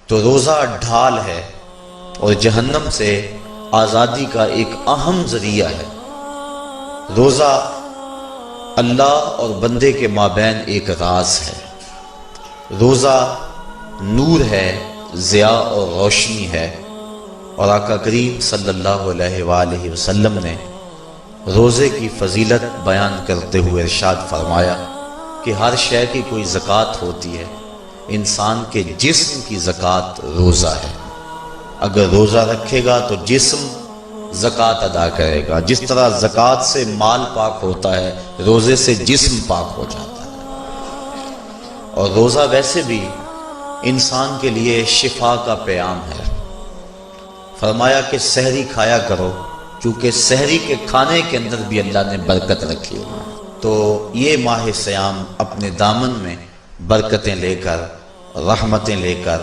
تو روزہ ڈھال ہے اور جہنم سے آزادی کا ایک اہم ذریعہ ہے۔ روزہ اللہ اور بندے کے مابین ایک راز ہے۔ روزہ نور ہے، ضیاء اور روشنی ہے، اور آقا کریم صلی اللہ علیہ وآلہ وسلم نے روزے کی فضیلت بیان کرتے ہوئے ارشاد فرمایا کہ ہر شے کی کوئی زکوٰۃ ہوتی ہے، انسان کے جسم کی زکوٰۃ روزہ ہے۔ اگر روزہ رکھے گا تو جسم زکوٰۃ ادا کرے گا، جس طرح زکوٰۃ سے مال پاک ہوتا ہے، روزے سے جسم پاک ہو جاتا ہے۔ اور روزہ ویسے بھی انسان کے لیے شفا کا پیام ہے۔ فرمایا کہ سحری کھایا کرو، کیونکہ سحری کے کھانے کے اندر بھی اللہ نے برکت رکھی ہے۔ تو یہ ماہ سیام اپنے دامن میں برکتیں لے کر، رحمتیں لے کر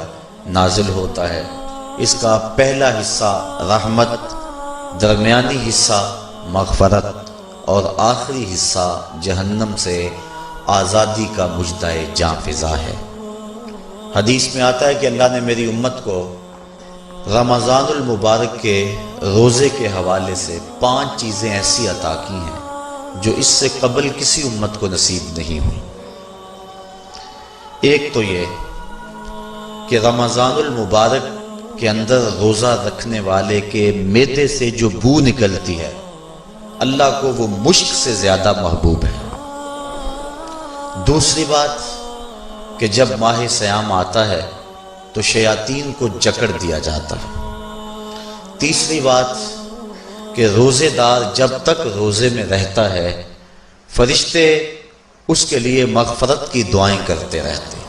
نازل ہوتا ہے۔ اس کا پہلا حصہ رحمت، درمیانی حصہ مغفرت، اور آخری حصہ جہنم سے آزادی کا مژدہ جاں فضا ہے۔ حدیث میں آتا ہے کہ اللہ نے میری امت کو رمضان المبارک کے روزے کے حوالے سے 5 چیزیں ایسی عطا کی ہیں جو اس سے قبل کسی امت کو نصیب نہیں ہوئی۔ ایک تو یہ کہ رمضان المبارک کے اندر روزہ رکھنے والے کے معدے سے جو بو نکلتی ہے، اللہ کو وہ مشک سے زیادہ محبوب ہے۔ دوسری بات کہ جب ماہ سیام آتا ہے تو شیاطین کو جکڑ دیا جاتا ہے۔ تیسری بات کہ روزے دار جب تک روزے میں رہتا ہے، فرشتے اس کے لیے مغفرت کی دعائیں کرتے رہتے ہیں۔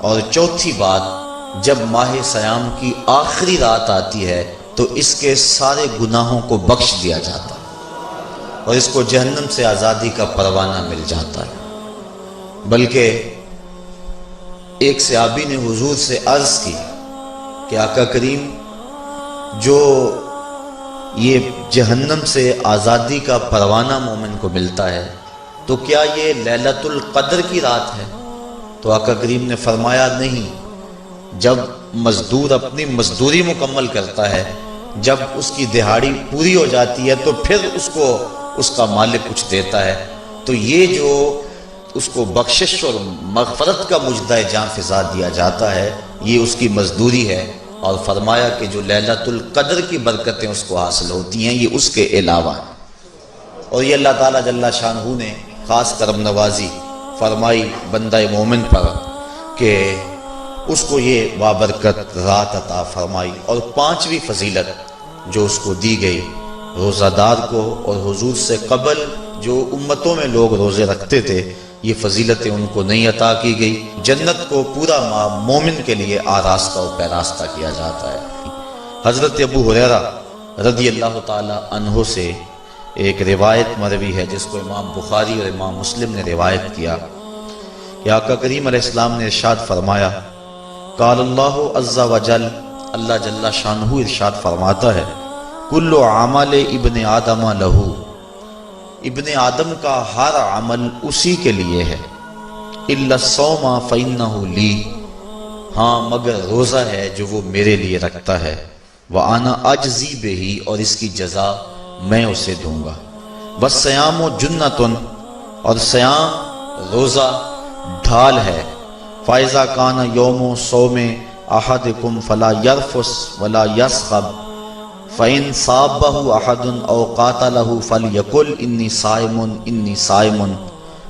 اور چوتھی بات، جب ماہ سیام کی آخری رات آتی ہے تو اس کے سارے گناہوں کو بخش دیا جاتا ہے اور اس کو جہنم سے آزادی کا پروانہ مل جاتا ہے۔ بلکہ ایک صحابی نے حضور سے عرض کی کہ آقا کریم، جو یہ جہنم سے آزادی کا پروانہ مومن کو ملتا ہے تو کیا یہ لیلۃ القدر کی رات ہے؟ تو آقا کریم نے فرمایا نہیں، جب مزدور اپنی مزدوری مکمل کرتا ہے، جب اس کی دہاڑی پوری ہو جاتی ہے تو پھر اس کو اس کا مالک کچھ دیتا ہے، تو یہ جو اس کو بخشش اور مغفرت کا مژدہ جاں فضا دیا جاتا ہے، یہ اس کی مزدوری ہے۔ اور فرمایا کہ جو لیلۃ القدر کی برکتیں اس کو حاصل ہوتی ہیں، یہ اس کے علاوہ ہیں۔ اور یہ اللہ تعالیٰ جل شانہ نے خاص کرم نوازی فرمائی بندہ مومن پر کہ اس کو یہ بابرکت رات عطا فرمائی۔ اور 5ویں فضیلت جو اس کو دی گئی، روزہ دار کو اور حضور سے قبل جو امتوں میں لوگ روزے رکھتے تھے، یہ فضیلتیں ان کو نہیں عطا کی گئی۔ جنت کو پورا ماہ مومن کے لیے آراستہ و پیراستہ کیا جاتا ہے۔ حضرت ابو ہریرہ رضی اللہ تعالی عنہ سے ایک روایت مروی ہے جس کو امام بخاری اور امام مسلم نے روایت کیا کہ آقا کریم علیہ السلام نے ارشاد فرمایا، قال اللہ عز وجل، اللہ جل شانہ ارشاد فرماتا ہے، کل عمل ابن آدم لہو، ابن آدم کا ہر عمل اسی کے لیے ہے، الا الصوم فإنہ لی، ہاں مگر روزہ ہے جو وہ میرے لیے رکھتا ہے، وأنا أجزی بہ، اور اس کی جزا میں اسے دوں گا، والصیام جنۃ، اور سیام روزہ ڈھال ہے، فإذا کان یوم صوم احدکم فلا یرفث ولا یصخب، فإن صابہ احد او قاتلہ فلیقل انی صائم انی صائم،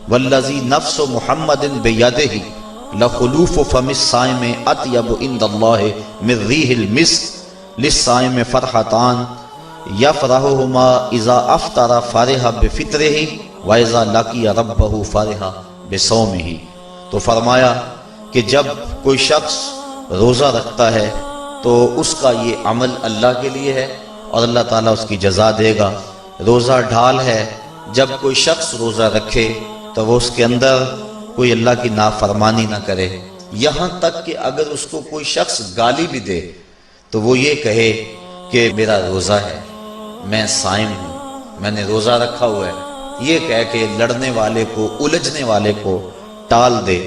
والذی نفس محمد بیدہ لخلوف فم الصائم اطیب عند اللہ من ریح المسک، للصائم فرحتان یفرحہما اذا افطر فرح بفطرہ واذا لقی ربہ فرح بصومہ۔ تو فرمایا کہ جب کوئی شخص روزہ رکھتا ہے تو اس کا یہ عمل اللہ کے لیے ہے اور اللہ تعالیٰ اس کی جزا دے گا۔ روزہ ڈھال ہے، جب کوئی شخص روزہ رکھے تو وہ اس کے اندر کوئی اللہ کی نافرمانی نہ کرے، یہاں تک کہ اگر اس کو کوئی شخص گالی بھی دے تو وہ یہ کہے کہ میرا روزہ ہے، میں صائم ہوں، میں نے روزہ رکھا ہوا ہے، یہ کہہ کہ لڑنے والے کو، الجھنے والے کو ٹال دے۔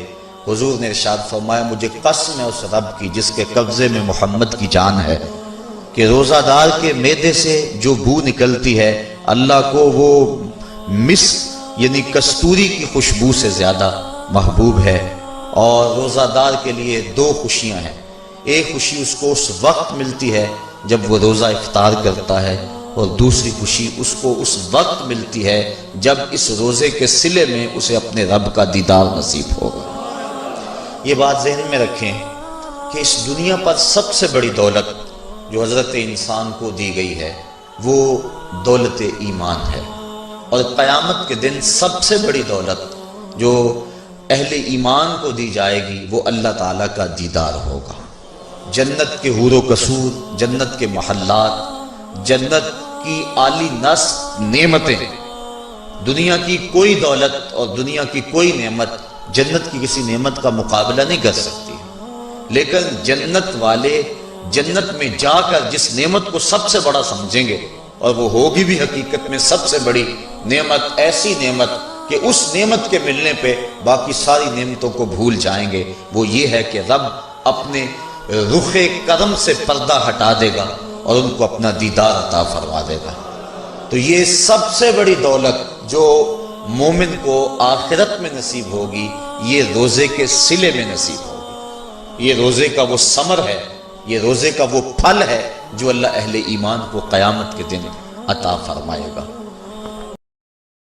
حضور نے ارشاد فرمایا مجھے قسم ہے اس رب کی جس کے قبضے میں محمد کی جان ہے کہ روزہ دار کے معدے سے جو بو نکلتی ہے اللہ کو وہ مسک یعنی کستوری کی خوشبو سے زیادہ محبوب ہے۔ اور روزہ دار کے لیے دو خوشیاں ہیں، ایک خوشی اس کو اس وقت ملتی ہے جب وہ روزہ افطار کرتا ہے، اور دوسری خوشی اس کو اس وقت ملتی ہے جب اس روزے کے صلے میں اسے اپنے رب کا دیدار نصیب ہوگا۔ یہ بات ذہن میں رکھیں کہ اس دنیا پر سب سے بڑی دولت جو حضرت انسان کو دی گئی ہے وہ دولت ایمان ہے، اور قیامت کے دن سب سے بڑی دولت جو اہل ایمان کو دی جائے گی وہ اللہ تعالیٰ کا دیدار ہوگا۔ جنت کے حور و قصور، جنت کے محلات، جنت کی اعلی نصب نعمتیں، دنیا کی کوئی دولت اور دنیا کی کوئی نعمت جنت کی کسی نعمت کا مقابلہ نہیں کر سکتی، لیکن جنت والے جنت میں جا کر جس نعمت کو سب سے بڑا سمجھیں گے، اور وہ ہوگی بھی حقیقت میں سب سے بڑی نعمت، ایسی نعمت کہ اس نعمت کے ملنے پہ باقی ساری نعمتوں کو بھول جائیں گے، وہ یہ ہے کہ رب اپنے رخ کرم سے پردہ ہٹا دے گا اور ان کو اپنا دیدار عطا فرما دے گا۔ تو یہ سب سے بڑی دولت جو مومن کو آخرت میں نصیب ہوگی یہ روزے کے صلے میں نصیب ہوگی۔ یہ روزے کا وہ ثمر ہے، یہ روزے کا وہ پھل ہے جو اللہ اہل ایمان کو قیامت کے دن عطا فرمائے گا۔